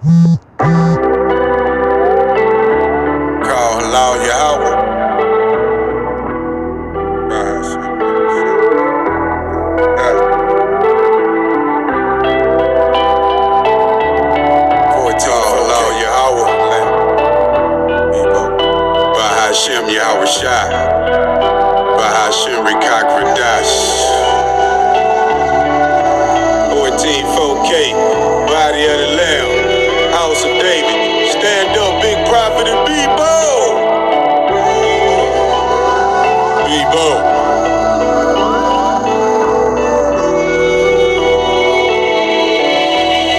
Call halal Yahweh. 14 halal Yahweh. Bahashem Yahweh Shai. Bahashem Rikak Radash. 14 4K. Body of the Lamb. House of David. Stand up, big prophet and Bebo. Bebo.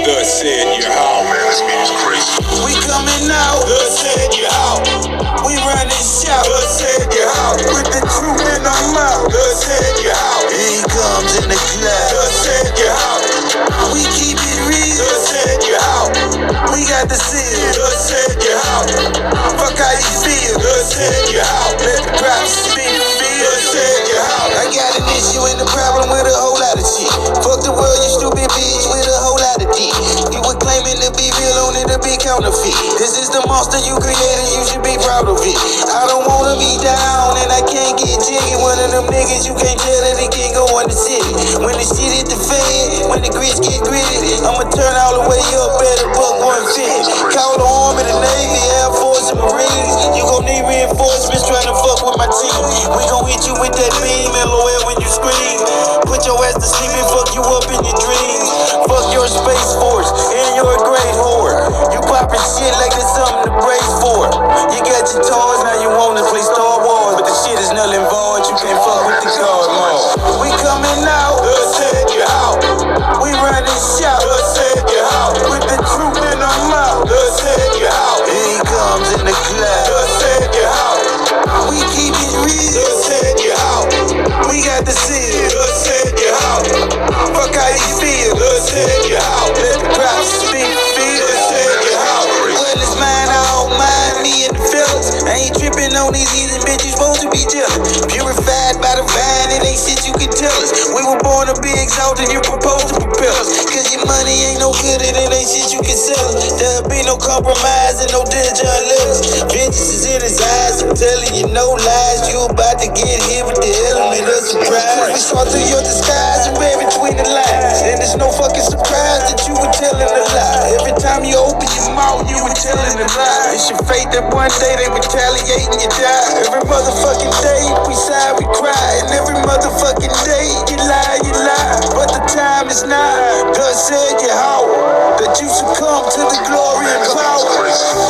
Thus said Yahweh. Man, this meeting's crazy. We coming out. Thus said Yahweh. We run and shout. Thus said Yahweh. With the truth in our mouth. Thus said Yahweh. He comes in the cloud. Thus said Yahweh. We keep it real. Thus said Yahweh. We got the seal. Thus said Yahweh. Fuck how you feel. Thus said Yahweh. Let the prophets speak. Thus said Yahweh. I got an issue and a problem with a whole lot of shit. Fuck the world, you stupid bitch, with a whole lot of D. You were claiming to be real, only to be counterfeit. This is the monster you created, you should be proud of it. I don't wanna be down and I can't get jiggy. One of them niggas you can't tell that he can't go in the city. When the shit hit the fan, when the grits get gritty, I'ma turn all the way up at a buck 150. Call the Army, the Navy, Air Force, and Marines. You gon' need reinforcements trying to fuck with my team. We gon' hit you with that beam, LOL when you scream. Put your ass to sleep and fuck you up in your dreams. Fuck your Space Force, and you're a great whore. You poppin' shit like there's something to brace for. You got your toys, now you wanna play Star Wars. But the shit is null and void, you can't fuck with the God mode. We coming out, thus said Yahweh. We run and shout, thus said Yahweh. With the truth in our mouth, thus said Yahweh. He comes in the cloud, thus said Yahweh. We keep it real, thus said Yahweh. We got the seal, thus said Yahweh. Fuck how you feel, thus said Yahweh. Let the prophets speak, thus said Yahweh. Well, it's mine, all mine, me and the fellas. I ain't tripping on these heathen bitches, supposed to be jealous. Purified by the vine, it ain't shit you can tell us. We were born to be exalted, you propose to propel us. Cause your money ain't no good, and it ain't shit you can sell us. There'll be no compromise and no dead John Lewis. Vengeance is in his eyes, I'm telling you no lies. You about to get hit with the element of surprise. We saw through your disguise and read between the lines. And it's no fucking surprise that you were telling a lie. Every time you open your mouth, you were telling a lie. It's your fate that one day they retaliate and you die. Every motherfucking day we sigh, we cry. And every motherfucking day you lie, you lie. But the time is now. Thus said Yahweh, that you succumb to the glory and power.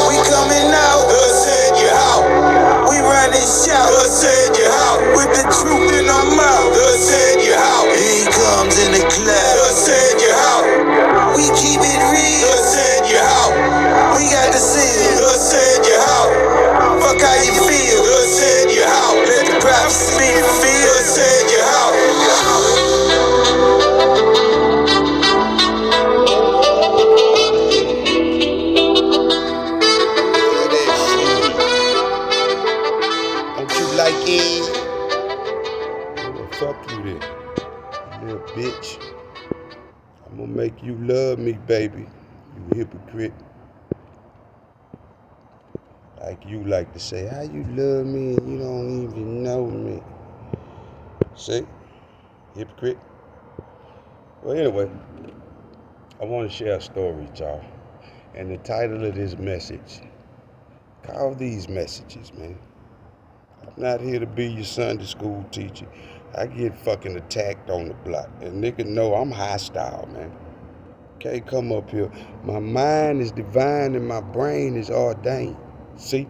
We coming out, thus said Yahweh. We run and shout, thus said Yahweh. With the truth in our mouth, thus said Yahweh. He comes in the cloud, thus said Yahweh. We keep it real, thus said Yahweh. We got the seal, thus said Yahweh. Fuck how you feel, thus said Yahweh. Let the prophets speak, thus said Yahweh. Don't you like it? Well, fuck you then, little bitch. I'm gonna make you love me, baby. You hypocrite. Like you like to say, how you love me and you don't even know me. See? Hypocrite. Well, anyway, I want to share a story, y'all. And the title of this message, call these messages, man. I'm not here to be your Sunday school teacher. I get fucking attacked on the block. And nigga know I'm hostile, man. Can't come up here. My mind is divine and my brain is ordained. See?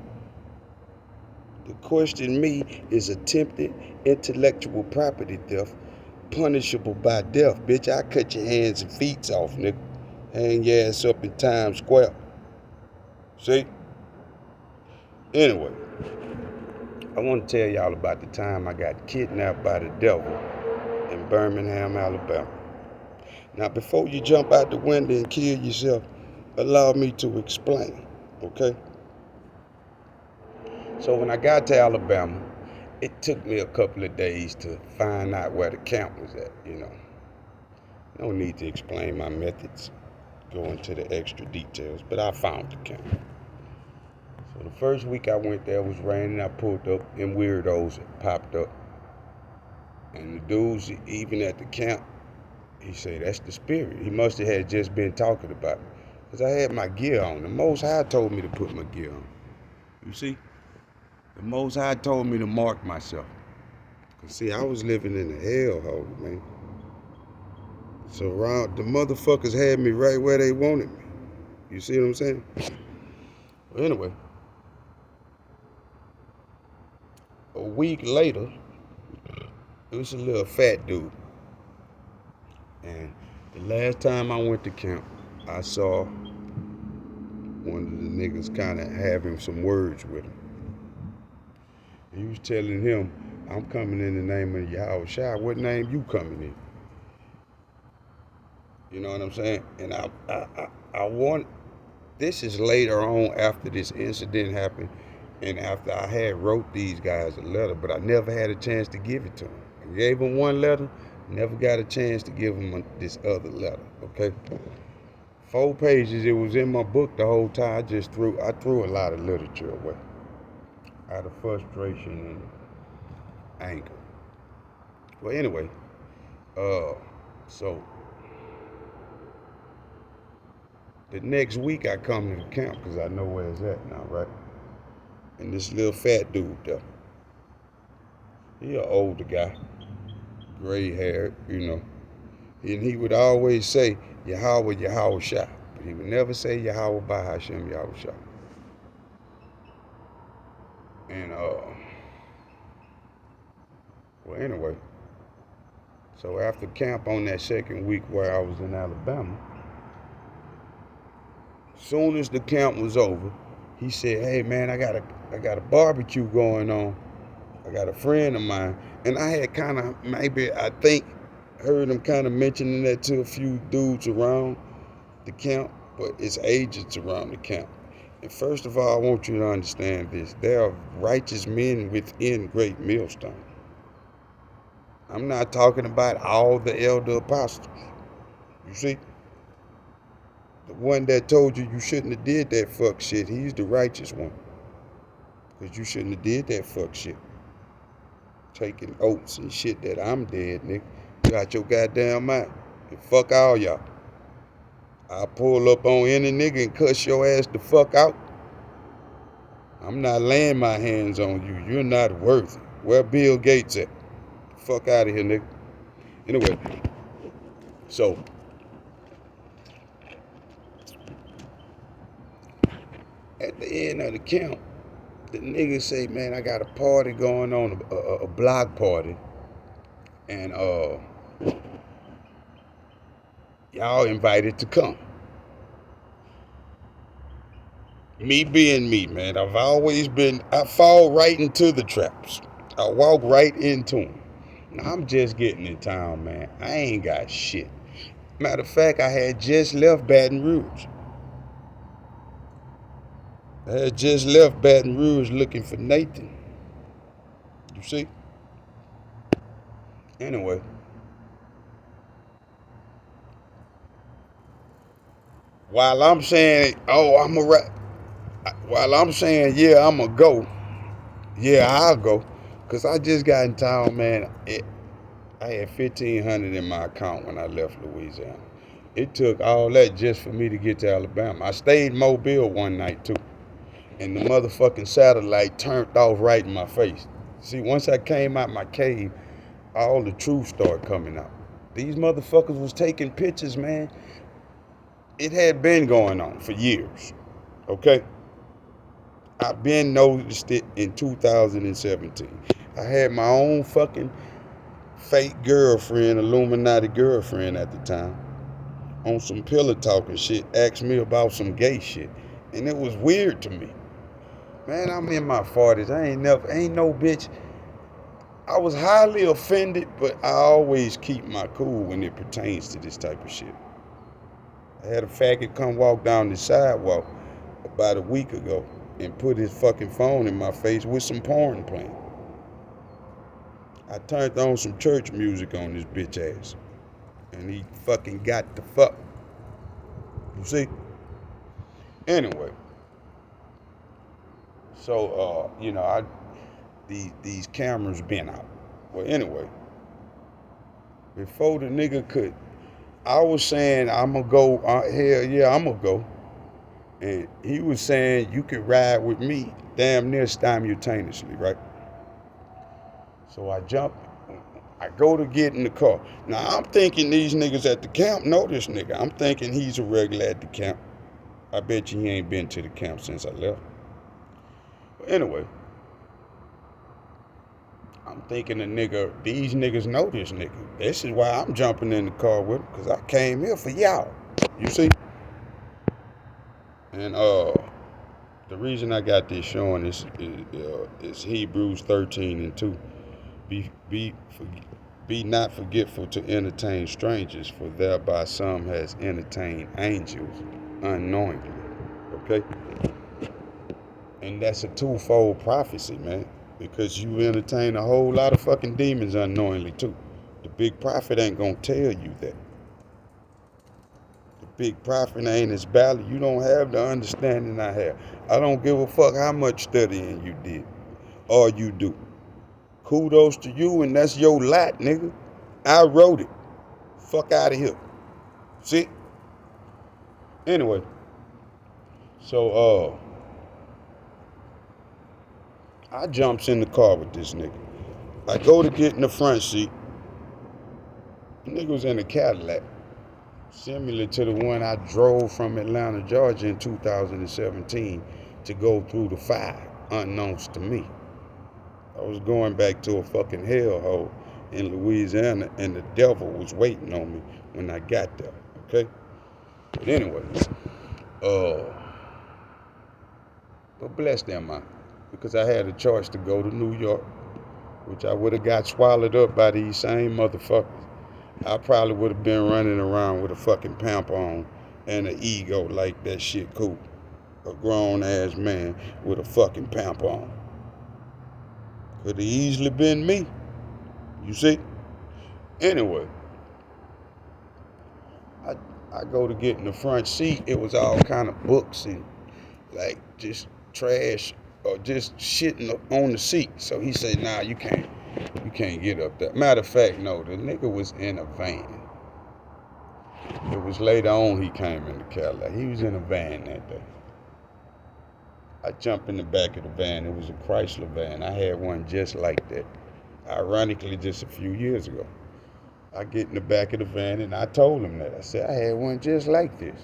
To question me is attempted intellectual property theft, punishable by death. Bitch, I cut your hands and feet off, nigga. Hang your ass up in Times Square. See? Anyway, I want to tell y'all about the time I got kidnapped by the devil in Birmingham, Alabama. Now, before you jump out the window and kill yourself, allow me to explain, okay? So when I got to Alabama, it took me a couple of days to find out where the camp was at, you know. No need to explain my methods. go into the extra details, but I found the camp. So the first week I went there, it was raining. I pulled up, and weirdos popped up. And the dudes, even at the camp, he said, that's the spirit. He must have had just been talking about me. Because I had my gear on. The Most High told me to put my gear on. You see? The Most High told me to mark myself. Because, see, I was living in a hellhole, man. So around, the motherfuckers had me right where they wanted me. You see what I'm saying? Well, anyway. A week later, it was a little fat dude. And the last time I went to camp, I saw one of the niggas kind of having some words with him. He was telling him, I'm coming in the name of Yahweh Shai. What name you coming in? You know what I'm saying? And I want, this is later on after this incident happened and after I had wrote these guys a letter, but I never had a chance to give it to them. I gave them one letter, never got a chance to give them this other letter, okay? 4 pages, it was in my book the whole time. I threw a lot of literature away out of frustration and anger. Well, anyway, so the next week I come to the camp because I know where it's at now, right? And this little fat dude there, he an older guy, gray hair, you know, and he would always say Yahweh, Yahweh Shai, but he would never say Yahweh Bahashem, Yahweh Shai. And well, anyway, so after camp on that second week where I was in Alabama, soon as the camp was over, he said, hey man, I got a barbecue going on. I got a friend of mine. And I had kind of, maybe, I think, heard him kind of mentioning that to a few dudes around the camp, but it's agents around the camp. And first of all, I want you to understand this. There are righteous men within Great Millstone. I'm not talking about all the elder apostles. You see? The one that told you shouldn't have did that fuck shit, he's the righteous one. Because you shouldn't have did that fuck shit. Taking oaths and shit that I'm dead, nigga. You got your goddamn mind. And fuck all y'all. I'll pull up on any nigga and cuss your ass the fuck out. I'm not laying my hands on you. You're not worthy. Where Bill Gates at? Fuck out of here, nigga. Anyway, so at the end of the camp, the niggas say, man, I got a party going on, a block party. And y'all invited to come. Me being me, man, I fall right into the traps. I walk right into them. Now, I'm just getting in town, man. I ain't got shit. Matter of fact, I had just left Baton Rouge. Looking for Nathan. You see? Anyway. While I'm saying, yeah, I'm going to go. Yeah, I'll go. Because I just got in town, man. I had $1,500 in my account when I left Louisiana. It took all that just for me to get to Alabama. I stayed in Mobile one night, too. And the motherfucking satellite turned off right in my face. See, once I came out my cave, all the truth started coming out. These motherfuckers was taking pictures, man. It had been going on for years, okay? I've been noticed it in 2017. I had my own fucking fake girlfriend, Illuminati girlfriend at the time, on some pillow talking shit, asked me about some gay shit. And it was weird to me. Man, I'm in my 40s. Ain't no bitch. I was highly offended, but I always keep my cool when it pertains to this type of shit. I had a faggot come walk down the sidewalk about a week ago and put his fucking phone in my face with some porn playing. I turned on some church music on this bitch ass. And he fucking got the fuck. You see? Anyway, so these cameras been out. Well, anyway, before the nigga could, I was saying I'ma go. Hell yeah, I'ma go. And he was saying you could ride with me, damn near simultaneously, right? So I jump. I go to get in the car. Now I'm thinking these niggas at the camp know this nigga. I'm thinking he's a regular at the camp. I bet you he ain't been to the camp since I left. But anyway, I'm thinking these niggas know this nigga. This is why I'm jumping in the car with him, because I came here for y'all. You see? And the reason I got this showing is Hebrews 13:2. Be not forgetful to entertain strangers, for thereby some has entertained angels unknowingly. Okay? And that's a twofold prophecy, man. Because you entertain a whole lot of fucking demons unknowingly too. The big prophet ain't gonna tell you that. The big prophet ain't as valid. You don't have the understanding I have. I don't give a fuck how much studying you did or you do. Kudos to you, and that's your lot, nigga. I wrote it. Fuck out of here. See? Anyway, so I jumps in the car with this nigga. I go to get in the front seat. The nigga was in a Cadillac, similar to the one I drove from Atlanta, Georgia in 2017 to go through the fire, unknowns to me. I was going back to a fucking hellhole in Louisiana, and the devil was waiting on me when I got there, okay? But anyway, but blessed am I, because I had a choice to go to New York, which I would have got swallowed up by these same motherfuckers. I probably would have been running around with a fucking pamper on and an ego like that shit cool. A grown ass man with a fucking pamper on. Could have easily been me. You see? Anyway, I go to get in the front seat. It was all kind of books and like just trash or just shitting on the seat. So he said, nah, you can't get up there. Matter of fact, no, the nigga was in a van. It was later on he came in the Cadillac. He was in a van that day. I jumped in the back of the van. It was a Chrysler van. I had one just like that. Ironically, just a few years ago. I get in the back of the van and I told him that. I said, I had one just like this.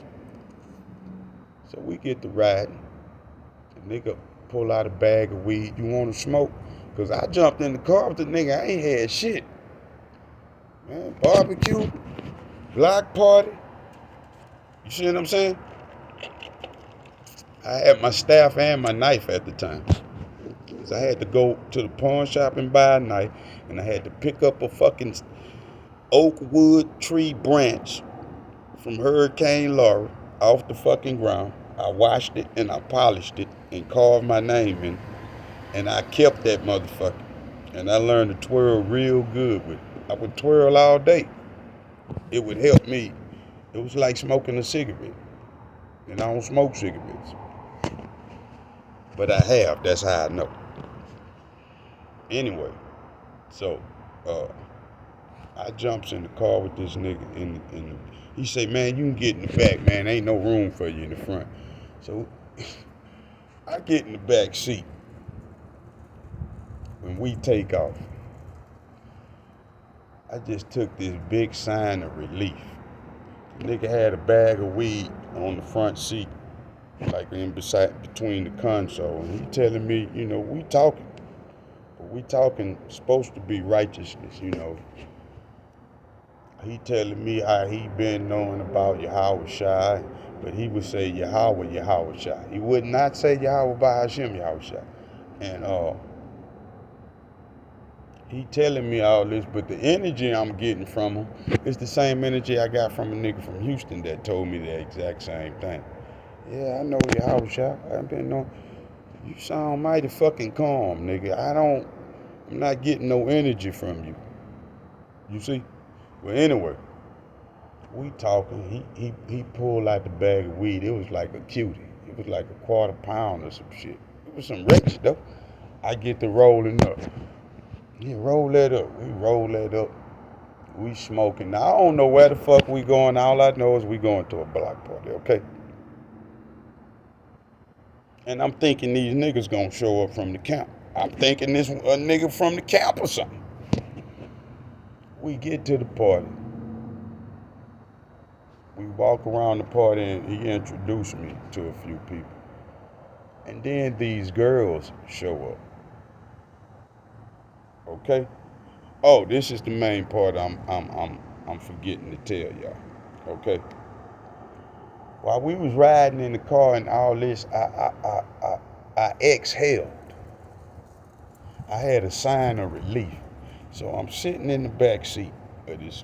So we get to riding. The nigga pull out a bag of weed. You want to smoke? Because I jumped in the car with the nigga. I ain't had shit. Man, barbecue, block party. You see what I'm saying? I had my staff and my knife at the time. Because I had to go to the pawn shop and buy a knife. And I had to pick up a fucking oak wood tree branch from Hurricane Laura off the fucking ground. I washed it and I polished it and carved my name in it. And I kept that motherfucker. And I learned to twirl real good with it. I would twirl all day. It would help me. It was like smoking a cigarette. And I don't smoke cigarettes. But I have. That's how I know. Anyway, so I jumps in the car with this nigga. He say, man, you can get in the back, man. Ain't no room for you in the front. So I get in the back seat. When we take off, I just took this big sign of relief. The nigga had a bag of weed on the front seat, like between the console. And he telling me, we talking. But we talking supposed to be righteousness, He telling me how he been knowing about Yahweh Shai, but he would say Yahweh Shai. He would not say Yahweh Bahashim Yahweh Shai. And he telling me all this, but the energy I'm getting from him is the same energy I got from a nigga from Houston that told me the exact same thing. Yeah, I know Yahweh Shai. I've been knowing. You sound mighty fucking calm, nigga. I'm not getting no energy from you. You see? Well, anyway, We talking. He pulled out the bag of weed. It was like a cutie. It was like a quarter pound or some shit. It was some rich stuff. I get to rolling up. Yeah, roll that up. We roll that up. We smoking. Now I don't know where the fuck we going. All I know is we going to a block party, okay? And I'm thinking these niggas gonna show up from the camp. I'm thinking this a nigga from the camp or something. We get to the party. We walk around the party and he introduced me to a few people. And then these girls show up. Okay? Oh, this is the main part I'm forgetting to tell y'all. Okay? While we was riding in the car and all this, I exhaled. I had a sign of relief. So I'm sitting in the back seat of this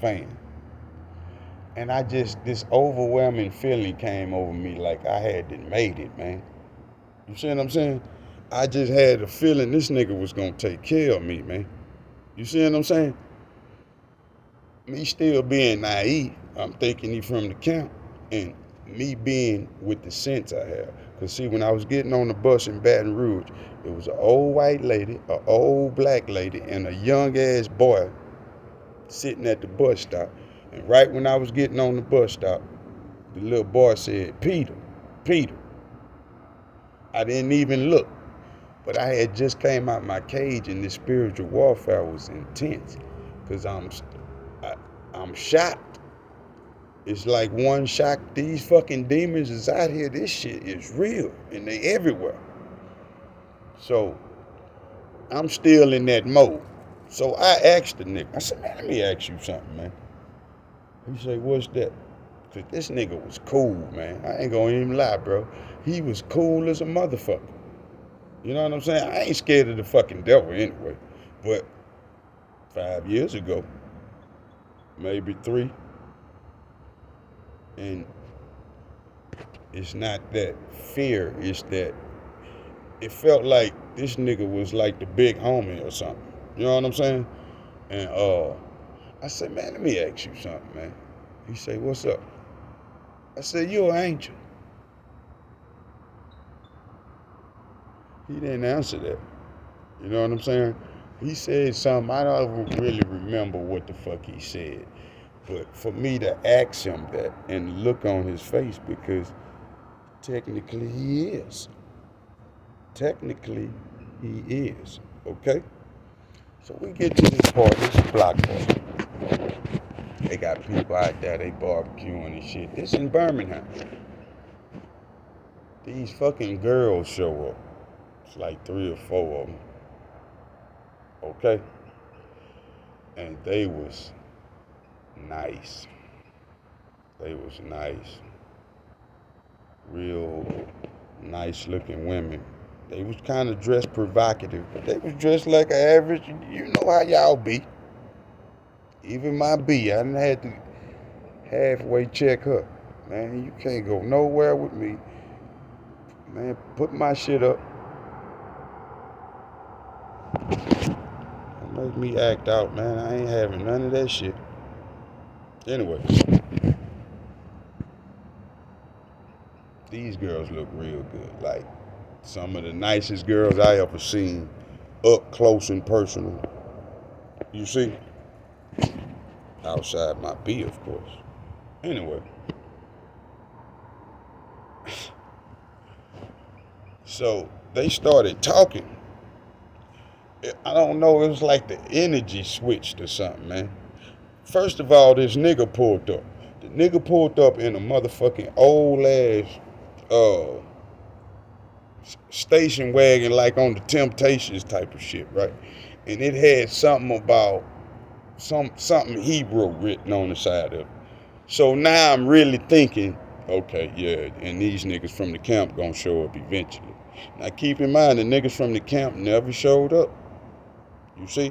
van. And this overwhelming feeling came over me like I had made it, man. You see what I'm saying? I just had a feeling this nigga was gonna take care of me, man. You see what I'm saying? Me still being naive, I'm thinking he from the camp, and me being with the sense I have. Cause see, when I was getting on the bus in Baton Rouge, it was an old white lady, an old black lady, and a young ass boy sitting at the bus stop. And right when I was getting on the bus stop, the little boy said, Peter, Peter. I didn't even look, but I had just came out my cage and this spiritual warfare was intense. Cause I'm shocked. It's like one shock. These fucking demons is out here. This shit is real and they everywhere. So I'm still in that mode. So I asked the nigga, I said, man, let me ask you something, man. He said, what's that? Cause this nigga was cool, man. I ain't gonna even lie, bro. He was cool as a motherfucker. You know what I'm saying? I ain't scared of the fucking devil anyway. But 5 years ago, maybe 3, and it's not that fear, it's that it felt like this nigga was like the big homie or something. You know what I'm saying? And I said, man, let me ask you something, man. He said, what's up? I said, you an angel. He didn't answer that. You know what I'm saying? He said something, I don't really remember what the fuck he said. But for me to ask him that and look on his face, because technically he is. Technically he is, okay? So we get to this party, this block party. They got people out there, they barbecuing and shit. This in Birmingham. These fucking girls show up. It's like 3 or 4 of them. Okay? And they was nice. They was nice. Real nice looking women. They was kind of dressed provocative, but they was dressed like an average, you know how y'all be. Even my B, I done had to halfway check her. Man, you can't go nowhere with me. Man, put my shit up. Don't make me act out, man. I ain't having none of that shit. Anyway. These girls look real good. Like some of the nicest girls I ever seen up close and personal. You see? Outside my B, of course. Anyway. So they started talking. I don't know, it was like the energy switched or something, man. First of all, this nigga pulled up. The nigga pulled up in a motherfucking old ass station wagon, like on the Temptations type of shit, right? And it had something about something Hebrew written on the side of it. So now I'm really thinking, okay, yeah, and these niggas from the camp gonna show up eventually. Now keep in mind, the niggas from the camp never showed up. You see?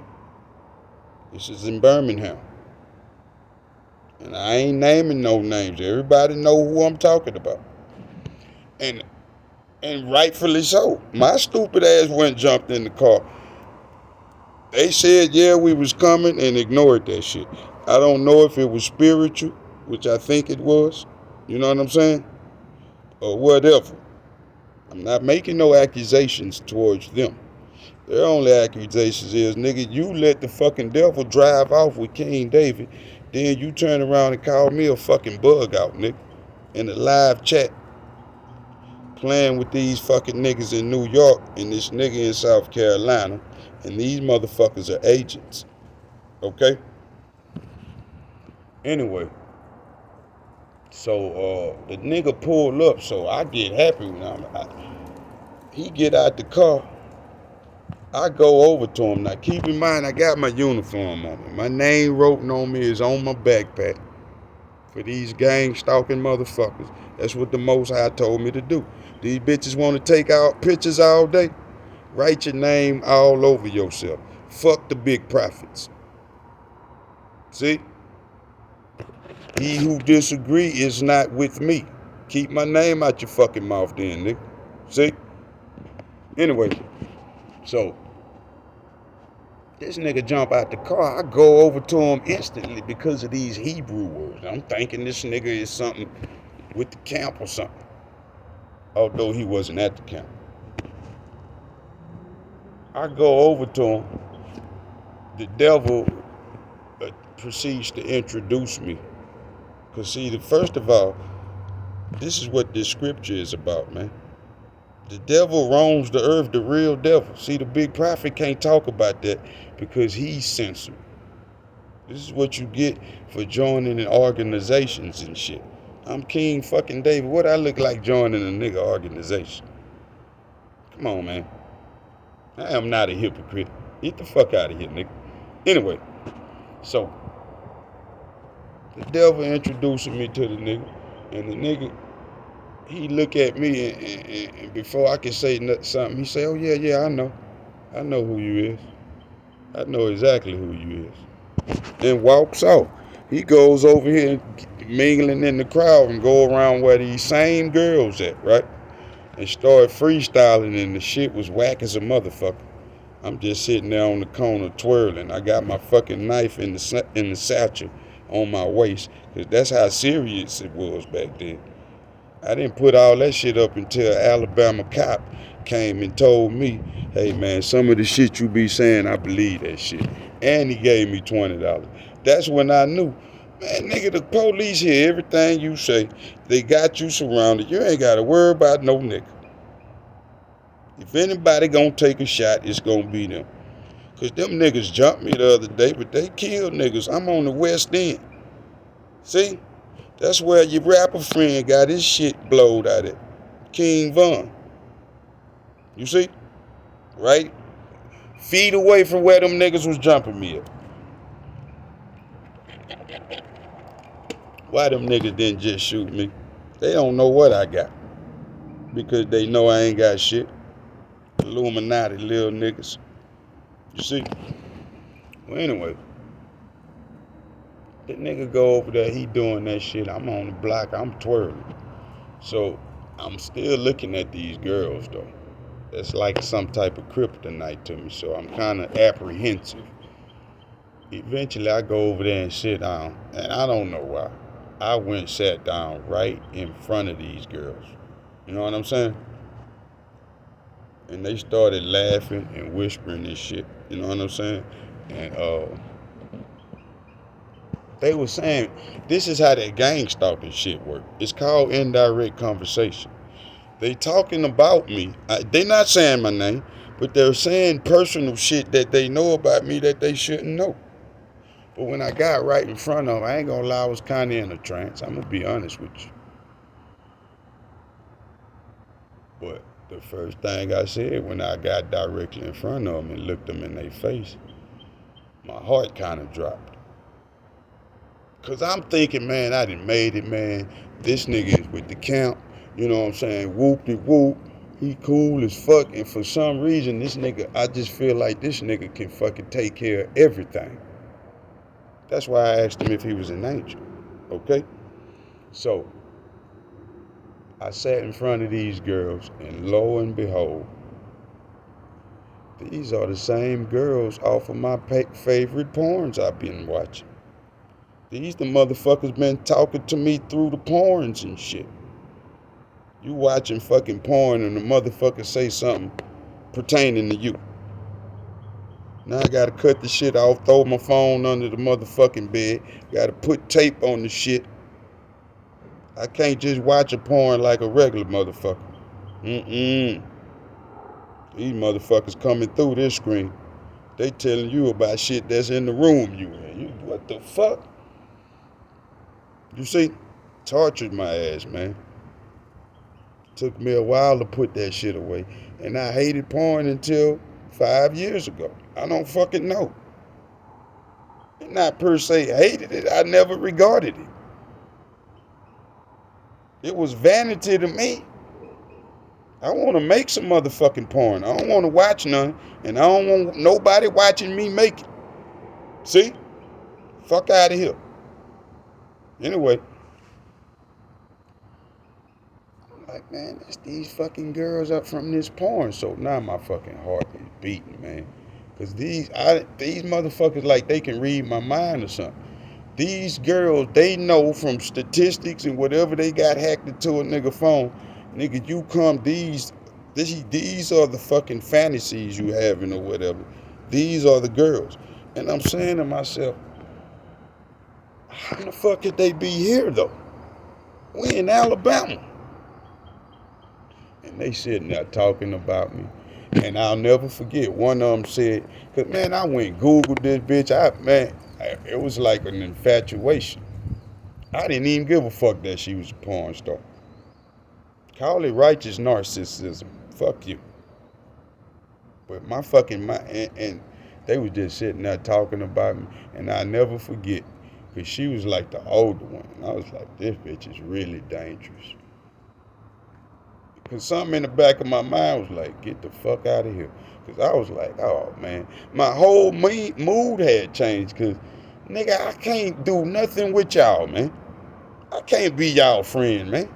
This is in Birmingham. And I ain't naming no names. Everybody know who I'm talking about. And rightfully so. My stupid ass went jumped in the car. They said, yeah, we was coming and ignored that shit. I don't know if it was spiritual, which I think it was, you know what I'm saying, or whatever. I'm not making no accusations towards them. Their only accusations is, nigga, you let the fucking devil drive off with King David, then you turn around and call me a fucking bug out, nigga, in a live chat, playing with these fucking niggas in New York and this nigga in South Carolina, and these motherfuckers are agents, okay? Anyway, so the nigga pulled up, so I get happy when he get out the car. I go over to him. Now keep in mind, I got my uniform on me. My name written on me is on my backpack. For these gang stalking motherfuckers, that's what the Most High told me to do. These bitches want to take out pictures all day. Write your name all over yourself. Fuck the big prophets. See? He who disagree is not with me. Keep my name out your fucking mouth then, nigga. See? Anyway, so this nigga jump out the car. I go over to him instantly because of these Hebrew words. I'm thinking this nigga is something with the camp or something. Although he wasn't at the camp. I go over to him. The devil proceeds to introduce me. Because see, first of all, this is what this scripture is about, man. The devil roams the earth, the real devil. See, the big prophet can't talk about that because he's censored. This is what you get for joining in organizations and shit. I'm King fucking David. What I look like joining a nigga organization? Come on, man. I am not a hypocrite. Get the fuck out of here, nigga. Anyway, so the devil introducing me to the nigga, and the nigga, he look at me, and before I can say something, he say, "Oh yeah, I know who you is. I know exactly who you is." And walks off. He goes over here mingling in the crowd and go around where these same girls at, right? And start freestyling, and the shit was whack as a motherfucker. I'm just sitting there on the corner twirling. I got my fucking knife in the satchel on my waist, because that's how serious it was back then. I didn't put all that shit up until an Alabama cop came and told me, "Hey man, some of the shit you be saying, I believe that shit." And he gave me $20. That's when I knew, man, nigga, the police hear everything you say. They got you surrounded. You ain't got to worry about no nigga. If anybody gonna take a shot, it's gonna be them. Because them niggas jumped me the other day, but they killed niggas. I'm on the West End. See? That's where your rapper friend got his shit blowed out at. King Von. You see? Right? Feet away from where them niggas was jumping me at. Why them niggas didn't just shoot me? They don't know what I got. Because they know I ain't got shit. Illuminati little niggas. You see? Well, anyway. That nigga go over there, he doing that shit. I'm on the block, I'm twirling. So, I'm still looking at these girls, though. That's like some type of kryptonite to me, so I'm kind of apprehensive. Eventually, I go over there and sit down, and I don't know why. I went and sat down right in front of these girls. You know what I'm saying? And they started laughing and whispering and shit. You know what I'm saying? And, they were saying, this is how that gang stalking shit work. It's called indirect conversation. They talking about me. They not saying my name, but they're saying personal shit that they know about me that they shouldn't know. But when I got right in front of them, I ain't gonna lie, I was kind of in a trance. I'm gonna be honest with you. But the first thing I said when I got directly in front of them and looked them in their face, my heart kind of dropped. Because I'm thinking, man, I done made it, man. This nigga is with the camp. You know what I'm saying? Whoop-de-whoop. He cool as fuck. And for some reason, this nigga, I just feel like this nigga can fucking take care of everything. That's why I asked him if he was an angel. Okay? So, I sat in front of these girls, and lo and behold, these are the same girls off of my favorite porns I've been watching. These the motherfuckers been talking to me through the porns and shit. You watching fucking porn and the motherfucker say something pertaining to you. Now I gotta cut the shit off, throw my phone under the motherfucking bed, gotta put tape on the shit. I can't just watch a porn like a regular motherfucker. These motherfuckers coming through this screen. They telling you about shit that's in the room you in. What the fuck? You see? Tortured my ass, man. Took me a while to put that shit away. And I hated porn until 5 years ago. I don't fucking know. Not per se hated it. I never regarded it. It was vanity to me. I want to make some motherfucking porn. I don't want to watch none. And I don't want nobody watching me make it. See? Fuck out of here. Anyway. Like, man, it's these fucking girls up from this porn. So now my fucking heart is beating, man. Because these motherfuckers, like, they can read my mind or something. These girls, they know from statistics and whatever they got hacked into a nigga phone. Nigga, you come, these are the fucking fantasies you having or whatever. These are the girls. And I'm saying to myself, how the fuck could they be here, though? We in Alabama. And they sitting there talking about me. And I'll never forget, one of them said, because, man, I went Googled this bitch. It was like an infatuation. I didn't even give a fuck that she was a porn star. Call it righteous narcissism. Fuck you. But my fucking mind, and they was just sitting there talking about me. And I'll never forget, because she was like the older one. And I was like, this bitch is really dangerous. Because something in the back of my mind was like, get the fuck out of here. Because I was like, oh, man. My whole mood had changed. Because, nigga, I can't do nothing with y'all, man. I can't be y'all friend, man.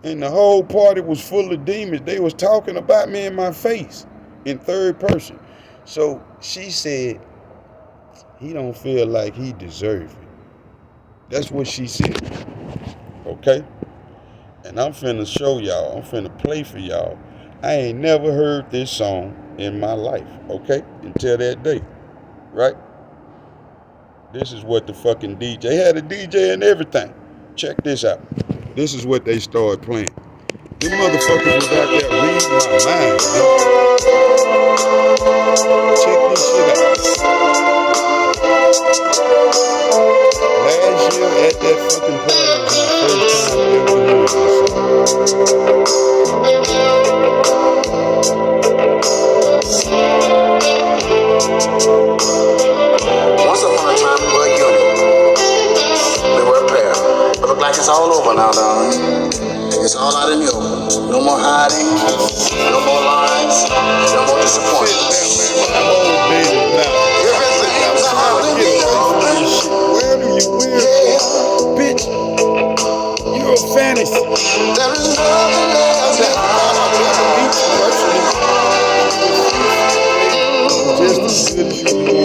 And the whole party was full of demons. They was talking about me in my face in third person. So she said, he don't feel like he deserves it. That's what she said. Okay? And I'm finna show y'all, I'm finna play for y'all. I ain't never heard this song in my life, okay? Until that day, right? This is what the fucking DJ, had a DJ and everything. Check this out. This is what they started playing. Them motherfuckers was out there reading my mind, man. Check this shit out. Last year at that fucking party was my first time ever hearing this song. Once upon a time we were a unit. We were a pair. But look like it's all over now, darling. It's all out in the open. No more hiding, no more lies, no more disappointments. Everything's out in the open. Where do you wear? Bitch, you're a fantasy. There is nothing else to hide.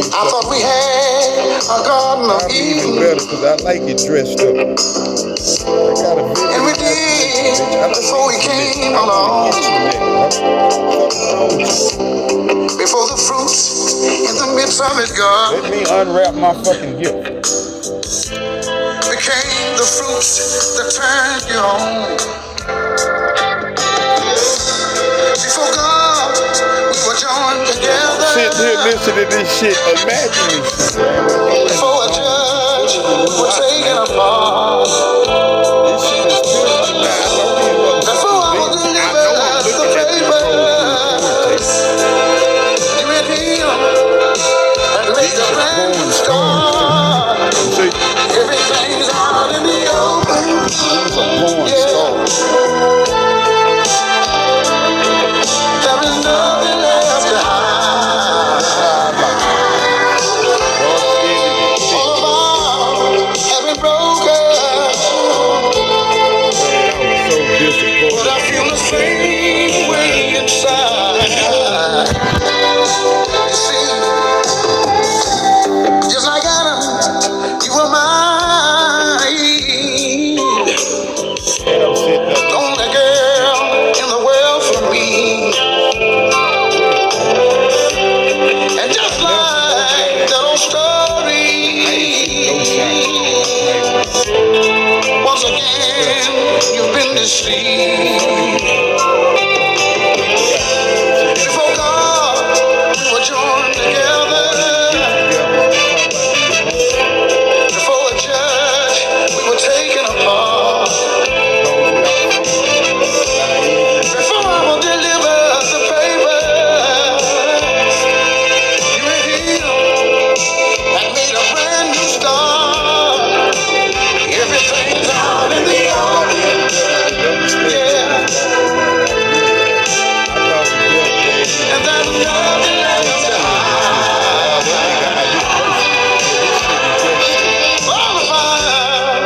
I thought we had a garden of Eden. Even better because I like it dressed up. I got a vision. And we did before we came along. Before the fruits in the midst of it, God. Let me unwrap my fucking gift. Became the fruits that turned you on. Before God, we were joined together. Sit here, listen to this shit. Imagine this shit. Before a judge, we're taken apart. This shit is spiritual now. Before I was delivered the papers, you and him and made the plan to start. Everything's out in the open. Yeah. There is nothing left to hide. All of our have been broken. sleep. Before God, we were joined together. Before a judge, we were taken apart. Before I was delivered the papers, you were healed and made a brand new start. Everything's out in the open. Yeah. And there's nothing left to hide. All of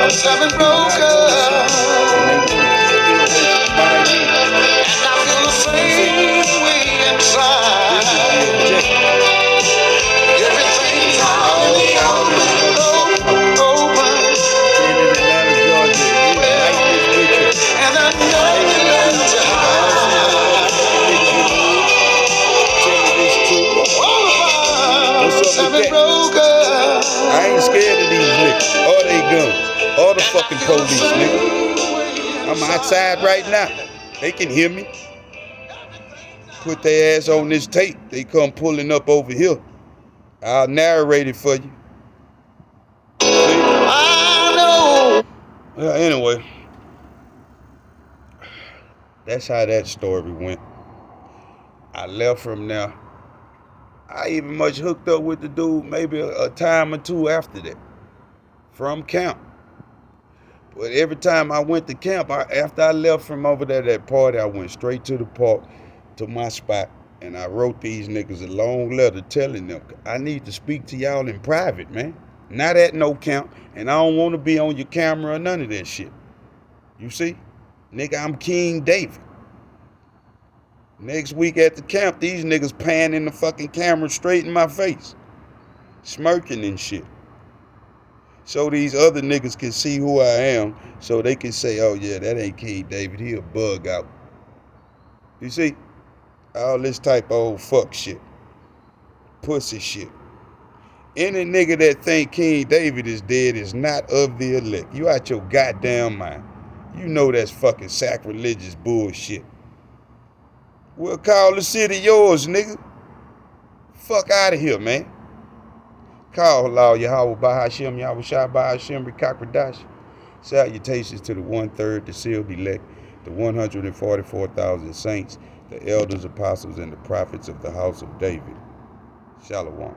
us have been broken. And I feel the same way inside. Everything's out in the open. And there's nothing left to hide. All of us have been broken. I ain't scared of these niggas. All they guns. All the fucking police, nigga. I'm outside right now. They can hear me. Put their ass on this tape. They come pulling up over here. I'll narrate it for you. I know. Anyway. That's how that story went. I left from there. I even much hooked up with the dude maybe a time or two after that. From camp. But every time I went to camp, after I left from over there, that party, I went straight to the park, to my spot, and I wrote these niggas a long letter telling them, I need to speak to y'all in private, man. Not at no camp, and I don't want to be on your camera or none of that shit. You see? Nigga, I'm King David. Next week at the camp, these niggas panning the fucking camera straight in my face. Smirking and shit. So these other niggas can see who I am, so they can say, oh yeah, that ain't King David, he a bug out. You see? All this type of old fuck shit. Pussy shit. Any nigga that think King David is dead is not of the elect. You out your goddamn mind. You know that's fucking sacrilegious bullshit. We'll call the city yours, nigga. Fuck out of here, man. Call Allah Yahweh Bahashem Yahushua Bahashem Rikakradash. Salutations to the 1/3, the sealed elect, the 144,000 saints, the elders, apostles, and the prophets of the house of David. Shalom.